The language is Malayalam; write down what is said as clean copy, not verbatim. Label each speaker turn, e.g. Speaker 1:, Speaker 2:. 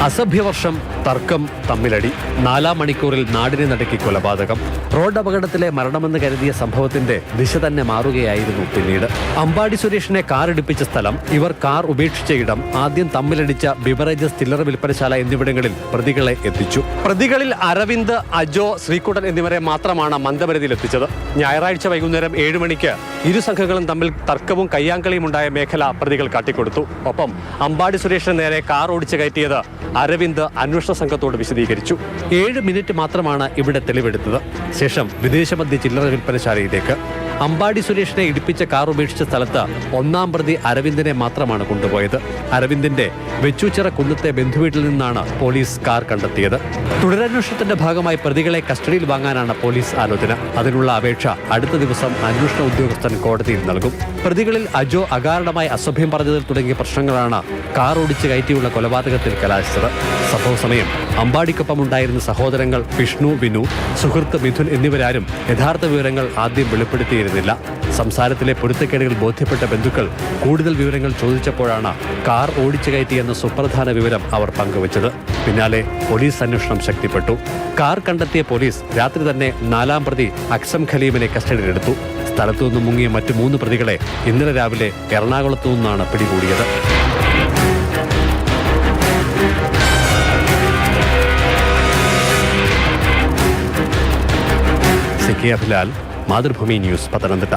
Speaker 1: അസഭ്യവർഷം, തർക്കം, തമ്മിലടി. 4-ാം മണിക്കൂറിൽ നാടിനെ നടുക്കി കൊലപാതകം. റോഡ് അപകടത്തിലെ മരണമെന്ന് കരുതിയ സംഭവത്തിന്റെ ദിശ തന്നെ മാറുകയായിരുന്നു പിന്നീട്. അമ്പാടി സുരേഷിനെ കാർ ഇടിപ്പിച്ച സ്ഥലം, ഇവർ കാർ ഉപേക്ഷിച്ച ഇടം, ആദ്യം തമ്മിലടിച്ച ബിവറേജസ്, ചില്ലറ വിൽപ്പനശാല എന്നിവിടങ്ങളിൽ പ്രതികളെ എത്തിച്ചു. പ്രതികളിൽ അരവിന്ദ്, അജോ, ശ്രീകുട്ടൻ എന്നിവരെ മാത്രമാണ് മന്ദമരുതിയിൽ എത്തിച്ചത്. ഞായറാഴ്ച വൈകുന്നേരം 7 മണിക്ക് ഇരു സംഘങ്ങളും തമ്മിൽ തർക്കവും കയ്യാങ്കളിയും ഉണ്ടായ മേഖല പ്രതികൾ കാട്ടിക്കൊടുത്തു. ഒപ്പം അമ്പാടി സുരേഷിന് നേരെ കാർ ഓടിച്ചു കയറ്റിയത് അരവിന്ദ് അന്വേഷണ സംഘത്തോട് വിശദീകരിച്ചു. 7 മിനിറ്റ് മാത്രമാണ് ഇവിടെ തെളിവെടുത്തത്. ശേഷം വിദേശമദ്യ ചില്ലറ വിൽപ്പനശാലയിലേക്ക്. അമ്പാടി സുരേഷിനെ ഇടിപ്പിച്ച കാർ ഉപേക്ഷിച്ച സ്ഥലത്ത് 1-ാം പ്രതി അരവിന്ദിനെ മാത്രമാണ് കൊണ്ടുപോയത്. അരവിന്ദിന്റെ വെച്ചൂച്ചിറ കുന്നത്തെ ബന്ധുവീട്ടിൽ നിന്നാണ് പോലീസ് കാർ കണ്ടെത്തിയത്. തുടരന്വേഷണത്തിന്റെ ഭാഗമായി പ്രതികളെ കസ്റ്റഡിയിൽ വാങ്ങാനാണ് പോലീസ് ആലോചന. അതിനുള്ള അപേക്ഷ അടുത്ത ദിവസം അന്വേഷണ ഉദ്യോഗസ്ഥൻ കോടതിയിൽ നൽകും. പ്രതികളിൽ അജോ അകാരണമായി അസഭ്യം പറഞ്ഞതിൽ തുടങ്ങിയ പ്രശ്നങ്ങളാണ് കാർ ഓടിച്ച് കയറ്റിയുള്ള കൊലപാതകത്തിൽ കലാശിച്ചത്. സംഭവ സമയം അമ്പാടിക്കൊപ്പമുണ്ടായിരുന്ന സഹോദരങ്ങൾ വിഷ്ണു, വിനു, സുഹൃത്ത് മിഥുൻ എന്നിവരാരും യഥാർത്ഥ വിവരങ്ങൾ ആദ്യം വെളിപ്പെടുത്തിയിരുന്നില്ല. സംസാരത്തിലെ പൊരുത്തക്കേടുകൾ ബോധ്യപ്പെട്ട ബന്ധുക്കൾ കൂടുതൽ വിവരങ്ങൾ ചോദിച്ചപ്പോഴാണ് കാർ ഓടിച്ചു കയറ്റിയെന്ന സുപ്രധാന വിവരം അവർ പങ്കുവച്ചത്. പിന്നാലെ പോലീസ് അന്വേഷണം ശക്തിപ്പെട്ടു. കാർ കണ്ടെത്തിയ പോലീസ് രാത്രി തന്നെ 4-ാം പ്രതി അക്സം ഖലീമിനെ കസ്റ്റഡിയിലെടുത്തു. സ്ഥലത്തു നിന്നും മുങ്ങിയ മറ്റു 3 പ്രതികളെ ഇന്നലെ രാവിലെ എറണാകുളത്തു നിന്നാണ് പിടികൂടിയത്. സിക്കി അഭിലാൽ, മാതൃഭൂമി ന്യൂസ്, പത്തനംതിട്ട.